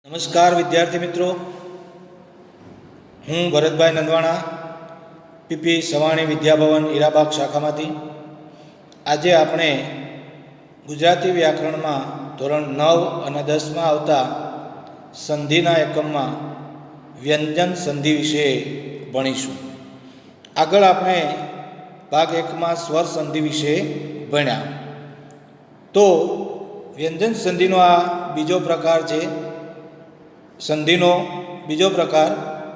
નમસ્કાર વિદ્યાર્થી મિત્રો, હું ભરતભાઈ નંદવાણા, પીપી સવાણી વિદ્યાભવન હીરાબાગ શાખામાંથી. આજે આપણે ગુજરાતી વ્યાકરણમાં ધોરણ 9 અને 10માં આવતા સંધિના એકમમાં વ્યંજન સંધિ વિશે ભણીશું. આગળ આપણે ભાગ 1માં સ્વર સંધિ વિશે ભણ્યા. તો વ્યંજન સંધિનો આ બીજો પ્રકાર છે. સંધિનો બીજો પ્રકાર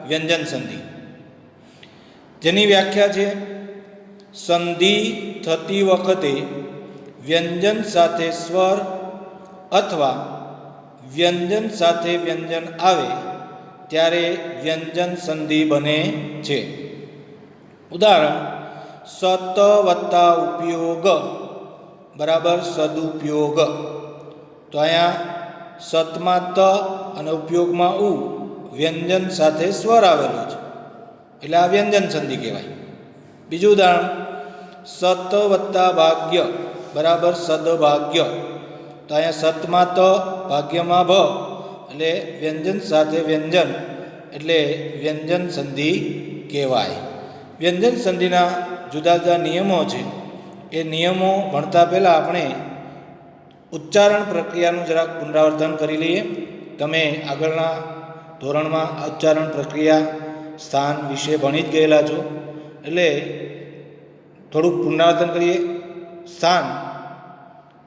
વ્યંજન સંધિ, જેની વ્યાખ્યા છે: સંધિ થતી વખતે વ્યંજન સાથે સ્વર અથવા વ્યંજન સાથે વ્યંજન આવે ત્યારે વ્યંજન સંધિ બને છે. ઉદાહરણ: સત વત્તા ઉપયોગ બરાબર સદુપયોગ. તો અહીંયા સતમાં ત અને ઉપયોગમાં ઉ, વ્યંજન સાથે સ્વર આવેલો છે એટલે આ વ્યંજન સંધિ કહેવાય. બીજું ઉદાહરણ: સત વત્તા ભાગ્ય બરાબર સદભાગ્ય. તો અહીંયા સતમાં ત, ભાગ્યમાં ભ એટલે વ્યંજન સાથે વ્યંજન એટલે વ્યંજન સંધિ કહેવાય. વ્યંજન સંધિના જુદા જુદા નિયમો છે. એ નિયમો ભણતા પહેલાં આપણે ઉચ્ચારણ પ્રક્રિયાનું જરાક પુનરાવર્તન કરી લઈએ. તમે આગળના ધોરણમાં ઉચ્ચારણ પ્રક્રિયા સ્થાન વિશે ભણી જ ગયેલા છો, એટલે થોડુંક પુનરાવર્તન કરીએ. સ્થાન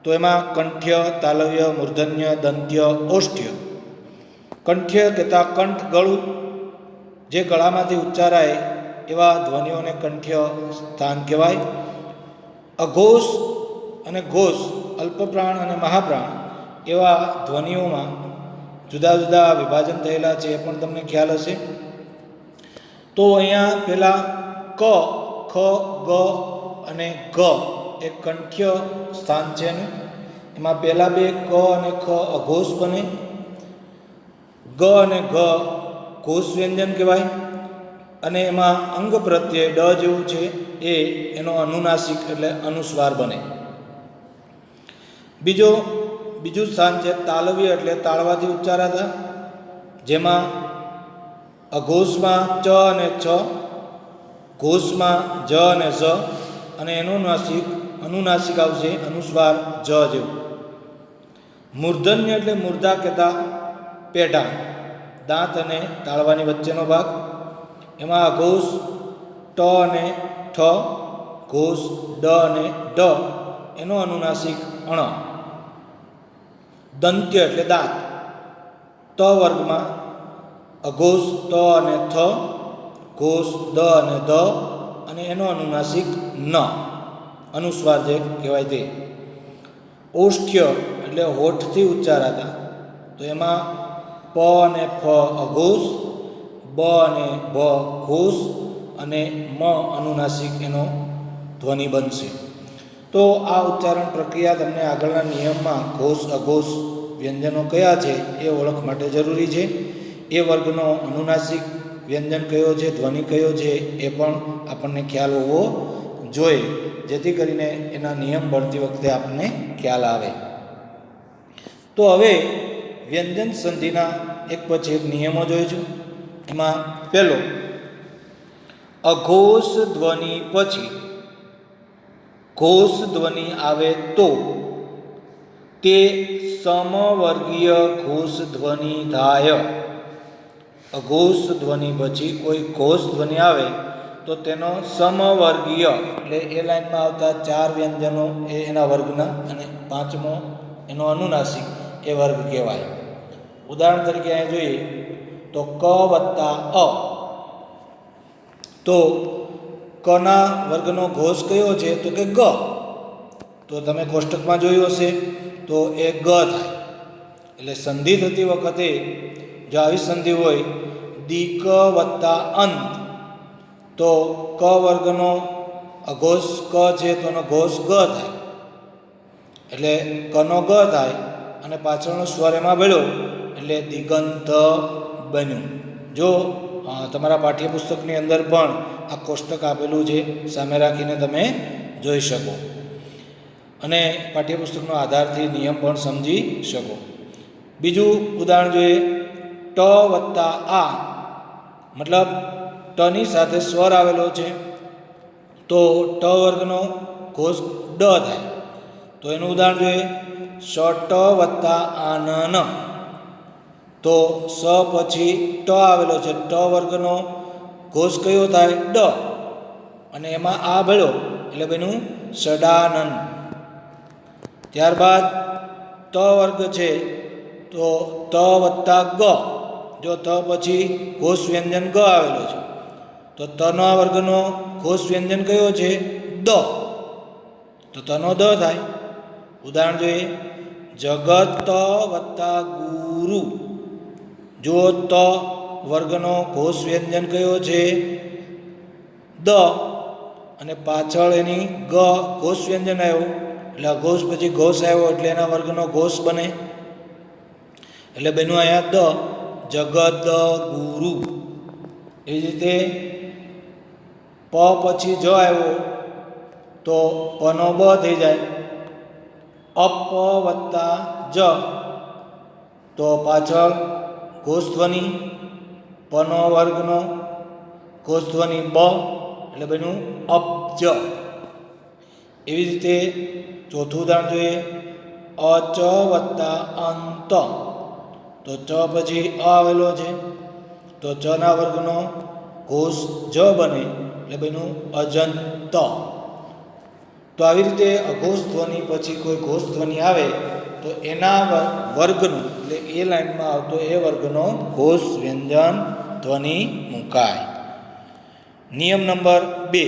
તો એમાં કંઠ્ય, તાલવ્ય, મૂર્ધન્ય, દંત્ય, ઓષ્ઠ્ય. કંઠ્ય કહેતા કંઠ ગળું, જે ગળામાંથી ઉચ્ચારાય એવા ધ્વનિઓને કંઠ્ય સ્થાન કહેવાય. અઘોષ અને ઘોષ, અલ્પપ્રાણ અને મહાપ્રાણ એવા ધ્વનિઓમાં જુદા જુદા વિભાજન થયેલા છે, એ પણ તમને ખ્યાલ હશે. તો અહીંયા પહેલાં ક, ખ, ગ અને ગ એ કંઠ્ય સ્થાન છે ને એમાં પહેલાં બે ક અને ખ અઘોષ બને. ગ અને ઘ ઘોષ વ્યંજન કહેવાય અને એમાં અંગ પ્રત્યય ડ જેવું છે એ એનો અનુનાસિક એટલે અનુસ્વાર બને. બીજું સ્થાન છે તાલવ્ય, એટલે તાળવાથી ઉચ્ચારાતા, જેમાં અઘોષમાં ચ અને છ, ઘોષમાં જ અને ઝ અને એનું અનુનાસિક આવશે અનુસ્વાર જ જેવું. મૂર્ધન્ય એટલે મૂર્ધા કહેતા પેઢા, દાંત અને તાળવાની વચ્ચેનો ભાગ. એમાં અઘોષ ટ અને ઠ, ઘોષ ડ અને ડ એનો અનુનાસિક અણ. દંત્ય એટલે દાંત, ત વર્ગમાં અઘોષ ત અને થ, ઘોષ દ અને દ અને એનો અનુનાસિક ન, અનુસ્વાર જે કહેવાય તે. ઓષ્ઠ્ય એટલે હોઠથી ઉચ્ચારાતા, તો એમાં પ અને ફ અઘોષ, બ અને ભ ઘોષ અને મ અનુનાસિક એનો ધ્વનિ બનશે. તો આ ઉચ્ચારણ પ્રક્રિયા તમને આગળના નિયમમાં ઘોષ અઘોષ વ્યંજનો કયા છે એ ઓળખ માટે જરૂરી છે. એ વર્ગનો અનુનાસિક વ્યંજન કયો છે, ધ્વનિ કયો છે એ પણ આપણને ખ્યાલ હોવો જોઈએ, જેથી કરીને એના નિયમ ભણતી વખતે આપણને ખ્યાલ આવે. તો હવે વ્યંજન સંધિના એક પછી એક નિયમો જોઈશું. એમાં પહેલો, અઘોષ ધ્વનિ પછી ઘોષ ધ્વનિ આવે તો તે સમવર્ગીય ઘોષ ધ્વનિ થાય. અઘોષ ધ્વનિ પછી કોઈ ઘોષ ધ્વનિ આવે તો તેનો સમવર્ગીય એટલે એ લાઈનમાં આવતા 4 વ્યંજનો એ એના વર્ગના અને 5મો એનો અનુનાસિક એ વર્ગ કહેવાય. ઉદાહરણ તરીકે અહીંયા જોઈએ તો ક વત્તા અ, તો કના વર્ગનો ઘોષ કયો છે તો કે ગ. તો તમે કોષ્ટકમાં જોયું હશે તો એ ગ થાય. એટલે સંધિ થતી વખતે જો આવી સંધિ હોય દીક વત્તા અંત, તો ક વર્ગનો અઘોષ ક છે તો એનો ઘોષ ગ થાય, એટલે કનો ગ થાય અને પાછળનો સ્વર એમાં ભળ્યો એટલે દિગંત બન્યું. જો તમારા પાઠ્યપુસ્તકની અંદર પણ આ કોષ્ટક આપેલું છે, સામે રાખીને તમે જોઈ શકો અને પાઠ્યપુસ્તકનો આધારથી નિયમ પણ સમજી શકો. બીજું ઉદાહરણ જોઈએ ટ વત્તા આ મતલબ ટની સાથે સ્વર આવેલો છે, તો ટ વર્ગનો ઘોષ ડ થાય. તો એનું ઉદાહરણ જોઈએ. ષટ વત્તા આનન, તો સ પછી ટ આવેલો છે, ટ વર્ગનો ઘોષ કયો થાય? ડ, અને એમાં આ ભળ્યો એટલે બન્યું ષડાનન. ત્યારબાદ ત વર્ગ છે, તો ત વત્તા ગ, જો ત પછી ઘોષ વ્યંજન ગ આવેલો છે, તો તના વર્ગનો ઘોષ વ્યંજન કયો છે? દ, તો તનો દ થાય. ઉદાહરણ જોઈએ. જગત વત્તા ગુરુ, જો ત વર્ગનો ઘોષ વ્યંજન કયો છે? દ, અને પાછળ એની ગ ઘોષ વ્યંજન આવ્યો, એટલે ઘોષ પછી ઘોષ આવ્યો એટલે એના વર્ગનો ઘોષ બને, એટલે બન્યું અહીંયા દ, જગત ગુરુ. એવી રીતે પ પછી જ આવ્યો તો પનો બ થઈ જાય. અપ વત્તા જ, તો પાછળ ઘોષ ધ્વનિ, પનો વર્ગનો ઘોષ ધ્વનિ બ, એટલે બન્યું અપજ. એવી રીતે ચોથું ઉદાહરણ જોઈએ. અચ વત્તા અંત, તો ચ પછી અ આવેલો છે, તો ચ ના વર્ગનો ઘોષ જ બને એટલે બન્યું અજંત. તો આવી રીતે અઘોષ ધ્વનિ પછી કોઈ ઘોષ ધ્વનિ આવે તો એના વર્ગનો એટલે એ લાઈનમાં આવતો એ વર્ગનો ઘોષ વ્યંજન ધ્વનિ મુકાય. નિયમ નંબર 2.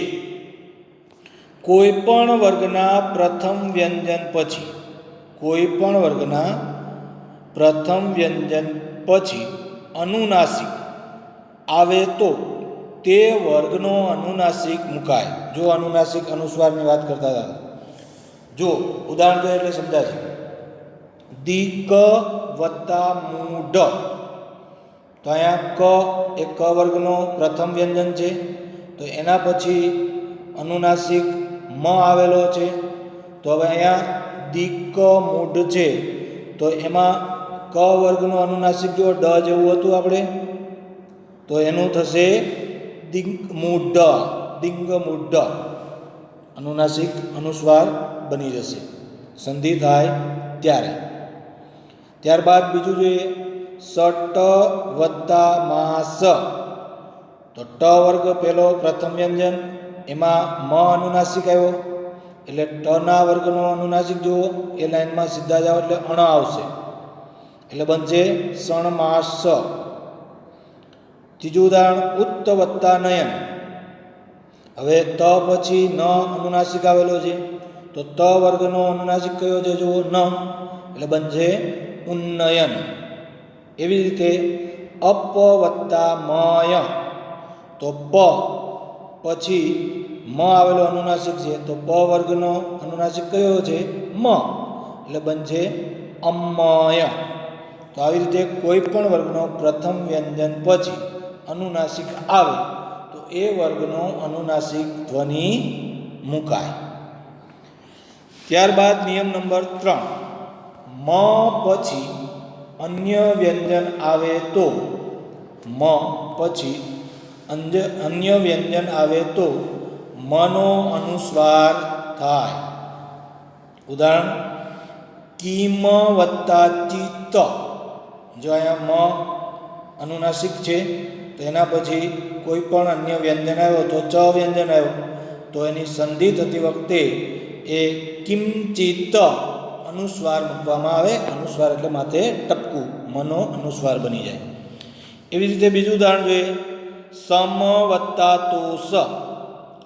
કોઈ પણ વર્ગના પ્રથમ વ્યંજન પછી, કોઈ પણ વર્ગના પ્રથમ વ્યંજન પછી અનુનાસિક આવે તો તે વર્ગનો અનુનાસિક મુકાય. જો અનુનાસિક અનુસ્વારની વાત કરતા હતા, જો ઉદાહરણ જોઈએ એટલે સમજાશે. દીક વત્તા મૂઢ, તો અહીંયા ક એ ક વર્ગનો પ્રથમ વ્યંજન છે, તો એના પછી અનુનાસિક મ આવેલો છે, તો હવે અહીંયા દીક મૂઢ છે, તો એમાં ક વર્ગનો અનુનાસિક જો ડ જેવું હતું આપણે, તો એનું થશે દિંગ મૂઢ, દિંગ મૂઢ, અનુનાસિક અનુસ્વાર બની જશે સંધિ થાય ત્યારે. ત્યારબાદ બીજું જોઈએ. સટ વત્તા માસ, તો ટ વર્ગ પહેલો પ્રથમ વ્યંજન, એમાં મ અનુનાસિક આવ્યો એટલે ટના વર્ગનો અનુનાસિક જુઓ એ લાઈનમાં સીધા જાઓ એટલે અણ આવશે, એટલે બનશે સણમાસ. ત્રીજું ઉદાહરણ. ઉત્ત વત્તા નયન, હવે ત પછી ન અનુનાસિક આવેલો છે, તો ત વર્ગનો અનુનાસિક કયો છે જુઓ? ન, એટલે બનશે ઉન્નયન. એવી રીતે અપ વત્તા મય, તો પ પછી મ આવેલો અનુનાસિક છે, તો પ વર્ગનો અનુનાસિક કયો છે? મ, એટલે બનશે અમય. તો આવી રીતે કોઈ પણ વર્ગનો પ્રથમ વ્યંજન પછી અનુનાસિક આવે તો એ વર્ગનો અનુનાસિક ધ્વનિ મુકાય. ત્યારબાદ નિયમ નંબર 3. મ પછી અન્ય વ્યંજન આવે તો, મ પછી અન્ય વ્યંજન આવે તો મનો અનુસ્વાર થાય. ઉદાહરણ. કિમ વત્તા ચિત્ત, જો અહીંયા મ અનુનાસિક છે તો એના પછી કોઈ પણ અન્ય વ્યંજન આવ્યો તો ચ વ્યંજન આવ્યો, તો એની સંધિ થતી વખતે એ કિંચિત અનુસ્વાર મૂકવામાં આવે. અનુસ્વાર એટલે માથે ટપકું, મનો અનુસ્વાર બની જાય. એવી રીતે બીજું ઉદાહરણ જોઈએ. સમ વત્તા તોષ,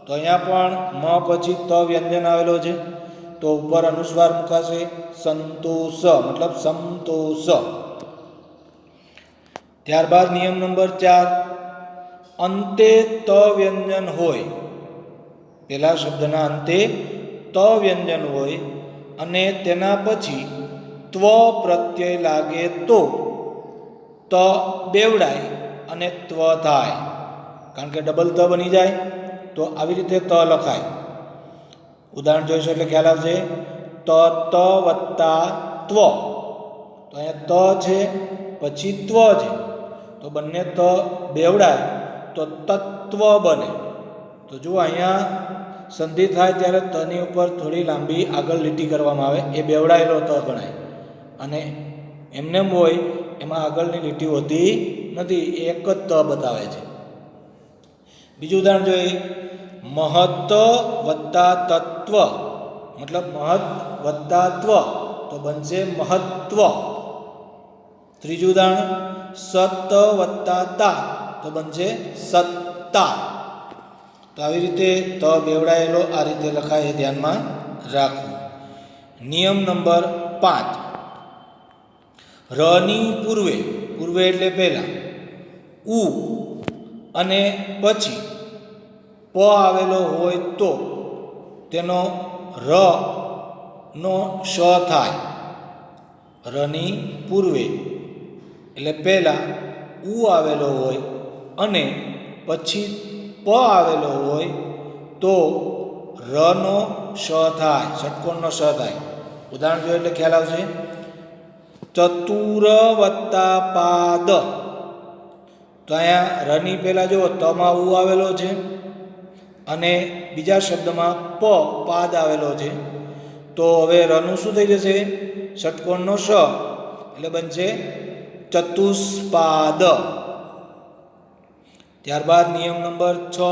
તો અહીંયા પણ મ પછી ત વ્યંજન આવેલો છે, તો ઉપર અનુસ્વાર મુકાશે સંતોષ, મતલબ સમતોષ. ત્યારબાદ નિયમ નંબર 4. અંતે ત વ્યંજન હોય, પેલા શબ્દના અંતે ત વ્યંજન હોય અને તેના પછી ત્વ પ્રત્યય લાગે તો ત બેવડાય અને ત્વ થાય, કારણ કે ડબલ ત બની જાય તો આવી રીતે ત લખાય. ઉદાહરણ જોઈશું એટલે ખ્યાલ આવશે. ત વત્તા ત્વ, તો અહીંયા ત છે પછી ત્વ છે, તો બંને ત બેવડાય તો તત્વ બને. તો જો અહીંયા સંધિ થાય ત્યારે તની ઉપર થોડી લાંબી આગળ લીટી કરવામાં આવે, એ બેવડાયેલો ત ગણાય. અને એમને હોય એમાં આગળની લીટી હોતી નથી, એક જ ત બતાવે છે. બીજું ઉદાહરણ જોઈએ, મહત વત્તા તત્વ, મતલબ મહત વત્તા ત્વ તો બનશે મહત્વ. ત્રીજું ઉદાહરણ, સત વત્તા તા તો બનશે સત્તા. તો આવી રીતે ત બેવડાયેલો આ રીતે લખાય, એ ધ્યાનમાં રાખવું. નિયમ નંબર 5, રની પૂર્વે, પૂર્વે એટલે પહેલા, ઉ અને પછી પ આવેલો હોય તો તેનો ર નો શ થાય. રની પૂર્વે એટલે પહેલા ઉ આવેલો હોય અને પછી પ આવેલો હોય તો રનો શ થાય, ષટકોણનો શ થાય. ઉદાહરણ જોઈએ એટલે ખ્યાલ આવશે. ચતુર વત્તા પાદ, તો અહીંયા રની પહેલાં જુઓ તમાં ઉ આવેલો છે અને બીજા શબ્દમાં પ પાદ આવેલો છે. તો હવે રનું શું થઈ જશે? ષટકોણનો શ, એટલે બનશે ચતુષ્પાદ. ત્યારબાદ નિયમ નંબર 6,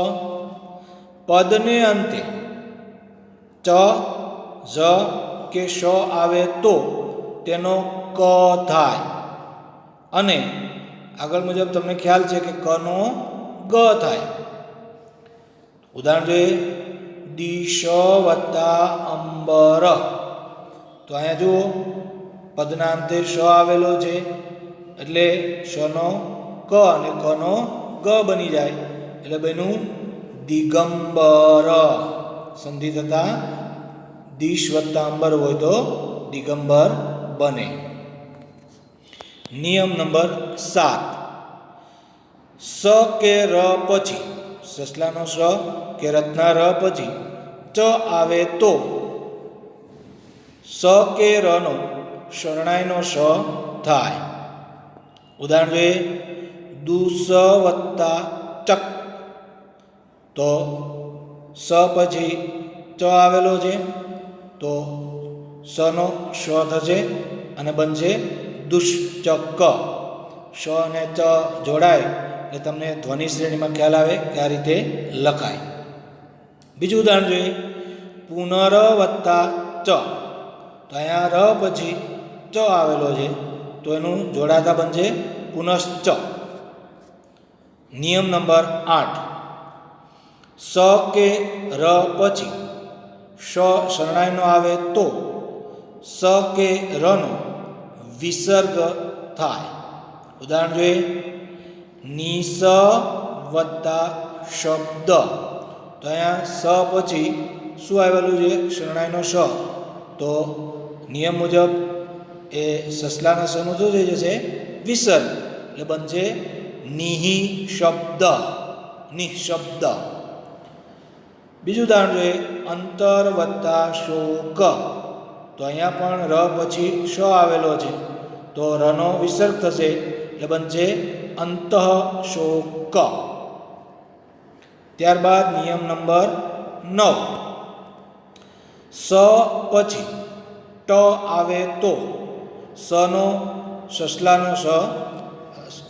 પદને અંતે ચ જ કે શ આવે તો તેનો ક થાય. અને આગળ મુજબ તમને ખ્યાલ છે કે કનો ગ થાય. ઉદાહરણ જોઈએ, દિશ વત્તા અંબર, તો અહીંયા જુઓ પદના અંતે શ આવેલો છે એટલે શનો ક અને કનો ગ બની જાય, એટલે બન્યું દિગંબર. સંધિ થતા દિશ વત્તા અંબર હોય તો દિગંબર બને. નિયમ નંબર 7, સ કે ર પછી, સસલાનો સ કે રથના ર પછી ચ આવે તો સ કે રનો શરણાઈનો શ થાય. ઉદાહરણ જોઈએ, દુસ વત્તા ચક, તો સ પછી ચ આવેલો છે તો સનો શ થશે અને બનશે દુશ્ચક. શ અને ચ જોડાય એટલે તમને ધ્વનિ શ્રેણીમાં ખ્યાલ આવે કે આ રીતે લખાય. બીજું ઉદાહરણ જોઈએ, પુનર વત્તા ચ, તો અહીંયા ર પછી ચ આવેલો છે તો એનું જોડાતા બનશે પુનશ્ચ. નિયમ નંબર 8, સ કે ર પછી શ શરણાઈનો આવે તો સ કે રનો વિસર્ગ થાય. ઉદાહરણ જોઈએ, નિસ વત્તા શબ્દ, તો અહીંયા સ પછી શું આવેલું છે? શરણાઈનો શ. તો નિયમ મુજબ એ સસલાના શનું શું થઈ જશે? વિસર્ગ, એટલે બનશે નિહિ શબ્દ, નિઃશબ્દ. બીજું ઉદાહરણ જોઈએ, અંતર વત્તા શોક, તો અહીંયા પણ ર પછી શ આવેલો છે તો રનો વિસર્ગ થશે એટલે બનશે અંતઃ શોક. ત્યારબાદ નિયમ નંબર 9, સ પછી ટ આવે તો સનો સસલાનો સ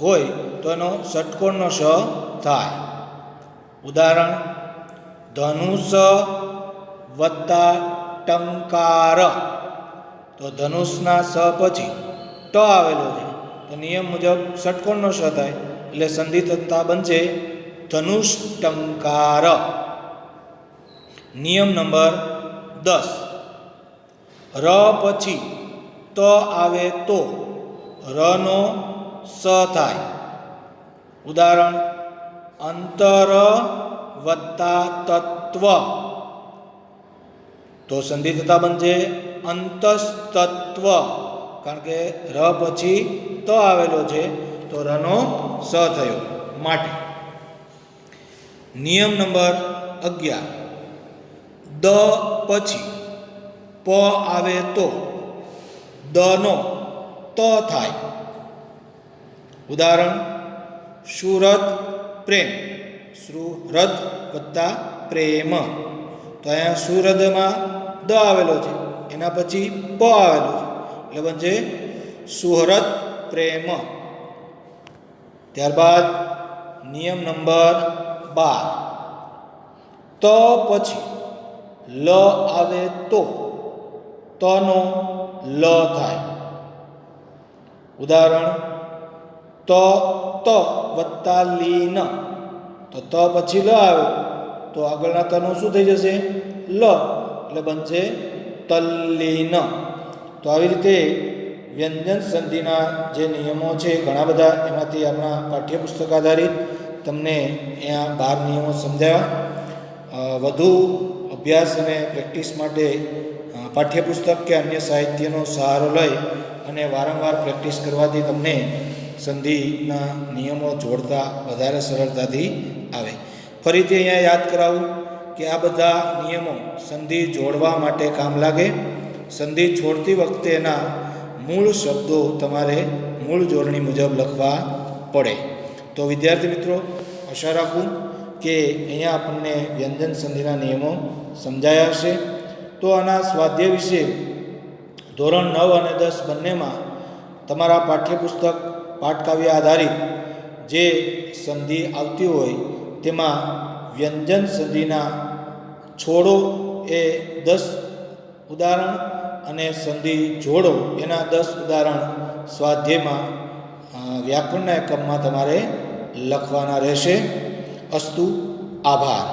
હોય તો એનો ષટકોણનો શ થાય. ઉદાહરણ, ધનુષ વત્તા ટંકાર, તો ધનુષના સ પછી ટ આવેલો છે તો નિયમ મુજબ ષટકોણનો શ થાય એટલે સંધિ થતા બનશે ધનુષ્ટંકાર. નિયમ નંબર 10, ર પછી ત આવે તો રનો સ થાય. ઉદાહરણ, અંતર વત્તા તત્વ, તો સંધિ થતા બનશે અંતસ્તત્વ, કારણ કે ર પછી ત આવેલો છે તો રનો સ થયો માટે. નિયમ નંબર 11, દ પછી પ આવે તો દનો ત થાય. ઉદાહરણ, સુહૃદ પ્રેમ, સુહૃદ વત્તા પ્રેમ. તો અહીંયા સુહૃદમાં દ આવેલો છે, એના પછી પ આવેલો છે, એટલે બનશે સુહૃદ પ્રેમ. ત્યારબાદ નિયમ નંબર 12, તો પછી લ આવે તો તનો લ થાય. ઉદાહરણ, ત વત્તા લીન, તો ત પછી લ આવે તો આગળના તનું શું થઈ જશે? લ, એટલે બનશે તલ્લીન. તો આવી રીતે વ્યંજન સંધિના જે નિયમો છે ઘણા બધા, એમાંથી આપણા પાઠ્યપુસ્તક આધારિત તમને અહીંયા 12 નિયમો સમજાવ્યા. વધુ અભ્યાસ અને પ્રેક્ટિસ માટે પાઠ્યપુસ્તક કે અન્ય સાહિત્યનો સહારો લઈ અને વારંવાર પ્રેક્ટિસ કરવાથી તમને સંધિના નિયમો જોડતા વધારે સરળતાથી આવે. ફરીથી અહીંયા યાદ કરાવું કે આ બધા નિયમો સંધિ જોડવા માટે કામ લાગે. સંધિ છોડતી વખતે એના મૂળ શબ્દો તમારે મૂળ જોડણી મુજબ લખવા પડે. તો વિદ્યાર્થી મિત્રો, આશા રાખું કે અહીંયા આપણને વ્યંજન સંધિના નિયમો સમજાયા હશે. તો આના સ્વાધ્યાય વિશે ધોરણ 9 અને 10 બંનેમાં તમારા પાઠ્યપુસ્તક પાઠકાવ્ય આધારિત જે સંધિ આવતી હોય તેમાં વ્યંજન સંધિના છોડો એ 10 ઉદાહરણ અને સંધિ જોડો એના 10 ઉદાહરણ સ્વાધ્યાયમાં વ્યાકરણના એકમમાં તમારે લખવાના રહેશે. અસ્તુ. આભાર.